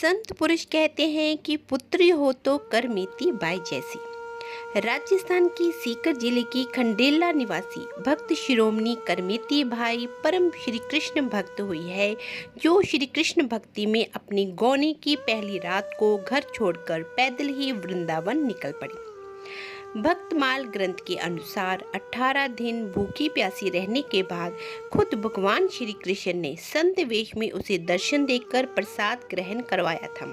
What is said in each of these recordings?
संत पुरुष कहते हैं कि पुत्री हो तो करमेती बाई जैसी। राजस्थान की सीकर जिले की खंडेला निवासी भक्त शिरोमणि करमेती बाई परम श्री कृष्ण भक्त हुई है, जो श्री कृष्ण भक्ति में अपनी गौने की पहली रात को घर छोड़कर पैदल ही वृंदावन निकल पड़ी। भक्तमाल ग्रंथ के अनुसार 18 दिन भूखी प्यासी रहने के बाद खुद भगवान श्री कृष्ण ने संत वेश में उसे दर्शन देकर प्रसाद ग्रहण करवाया था।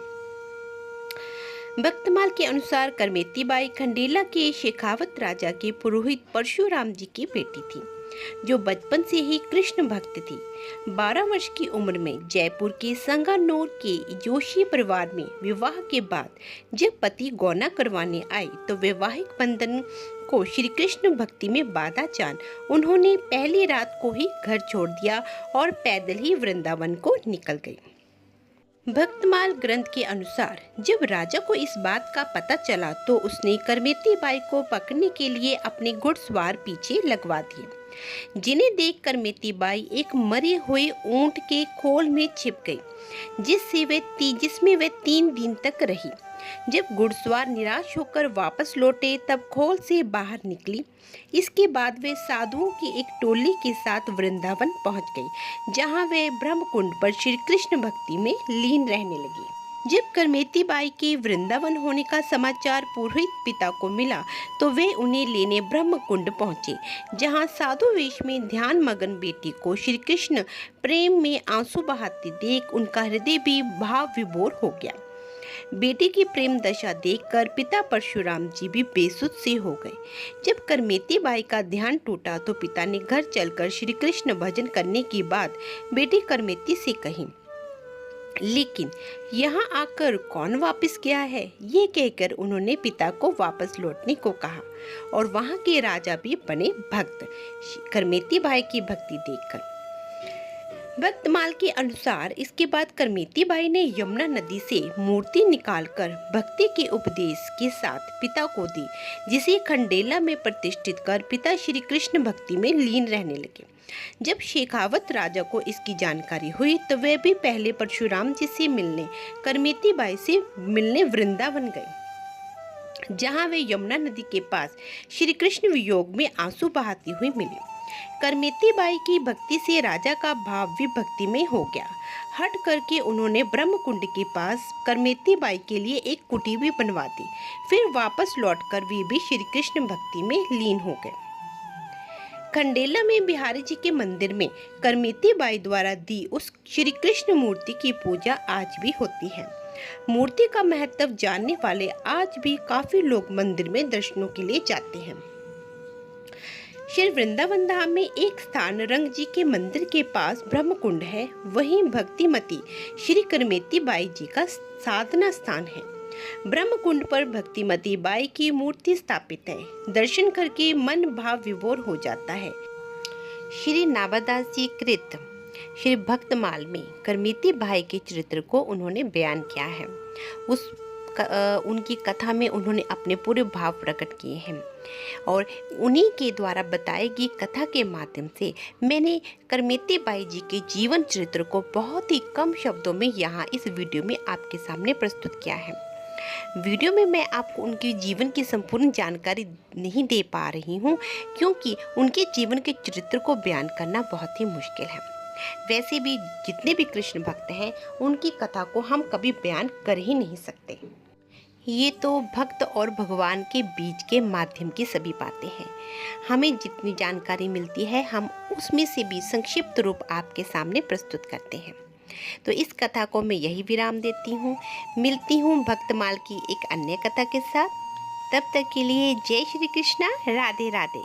भक्तमाल के अनुसार करमेती बाई खंडेला के शेखावत राजा के पुरोहित परशुराम जी की बेटी थी, जो बचपन से ही कृष्ण भक्त थी। 12 वर्ष की उम्र में जयपुर के संगानोर के जोशी परिवार में विवाह के बाद जब पति गौना करवाने आए तो वैवाहिक बंधन को श्री कृष्ण भक्ति में बाधा जान उन्होंने पहली रात को ही घर छोड़ दिया और पैदल ही वृंदावन को निकल गई। भक्तमाल ग्रंथ के अनुसार जब राजा को इस बात का पता चला तो उसने करमेती बाई को पकड़ने के लिए अपने घुड़सवार पीछे लगवा दिए, जिन्हें देख करमेती बाई एक मरे हुए ऊंट के खोल में छिप गई, जिसमें वे 3 दिन तक रही। जब घुड़सवार निराश होकर वापस लौटे तब खोल से बाहर निकली। इसके बाद वे साधुओं की एक टोली के साथ वृंदावन पहुंच गई, जहां वे ब्रह्मकुंड पर श्री कृष्ण भक्ति में लीन रहने लगी। जब करमेती बाई के वृंदावन होने का समाचार पुरोहित पिता को मिला तो वे उन्हें लेने ब्रह्मकुंड पहुंचे, जहां साधु वेश में ध्यान मगन बेटी को श्री कृष्ण प्रेम में आंसू बहाते देख उनका हृदय भी भाव विभोर हो गया। बेटी की प्रेम दशा देखकर पिता परशुराम जी भी बेसुध से हो गए। जब करमेती बाई का ध्यान टूटा तो पिता ने घर चलकर श्री कृष्ण भजन करने की बात बेटी करमेती से कही, लेकिन यहाँ आकर कौन वापस गया है, ये कहकर उन्होंने पिता को वापस लौटने को कहा और वहाँ के राजा भी बने भक्त करमेती बाई की भक्ति देखकर। भक्तमाल के अनुसार इसके बाद करमेती बाई ने यमुना नदी से मूर्ति निकालकर भक्ति के उपदेश के साथ पिता को दी, जिसे खंडेला में प्रतिष्ठित कर पिता श्री कृष्ण भक्ति में लीन रहने लगे। जब शेखावत राजा को इसकी जानकारी हुई तो वह भी पहले परशुराम जी से मिलने करमेती बाई से मिलने वृंदावन गए, जहां वे यमुना नदी के पास श्री कृष्ण वियोग में आंसू बहाती हुई मिली। करमेती बाई की भक्ति से राजा का भाव भी भक्ति में हो गया। हट करके उन्होंने ब्रह्मकुंड के पास करमेती बाई के लिए एक कुटी भी बनवा दी। फिर वापस लौटकर वे भी श्री कृष्ण भक्ति में लीन हो गए। खंडेला में बिहारी जी के मंदिर में करमेती बाई द्वारा दी उस श्री कृष्ण मूर्ति की पूजा आज भी होती है। मूर्ति का महत्व जानने वाले आज भी काफी लोग मंदिर में दर्शनों के लिए जाते हैं। श्री वृंदावन धाम में एक स्थान रंग जी के मंदिर के पास ब्रह्मकुंड है, वहीं भक्तिमती श्री करमेती बाई जी का साधना स्थान है। ब्रह्मकुंड पर भक्तिमती बाई की मूर्ति स्थापित है। दर्शन करके मन भाव विभोर हो जाता है। श्री नावादास जी कृत श्री भक्तमाल में करमेती बाई के चरित्र को उन्होंने बयान किया है। उनकी कथा में उन्होंने अपने पूरे भाव प्रकट किए हैं और उन्हीं के द्वारा बताई गई कथा के माध्यम से मैंने करमेती बाई जी के जीवन चरित्र को बहुत ही कम शब्दों में यहाँ इस वीडियो में आपके सामने प्रस्तुत किया है। वीडियो में मैं आपको उनके जीवन की संपूर्ण जानकारी नहीं दे पा रही हूँ, क्योंकि उनके जीवन के चरित्र को बयान करना बहुत ही मुश्किल है। वैसे भी जितने भी कृष्ण भक्त हैं उनकी कथा को हम कभी बयान कर ही नहीं सकते। ये तो भक्त और भगवान के बीच के माध्यम की सभी बातें हैं। हमें जितनी जानकारी मिलती है हम उसमें से भी संक्षिप्त रूप आपके सामने प्रस्तुत करते हैं। तो इस कथा को मैं यही विराम देती हूँ। मिलती हूँ भक्तमाल की एक अन्य कथा के साथ। तब तक के लिए जय श्री कृष्णा, राधे राधे।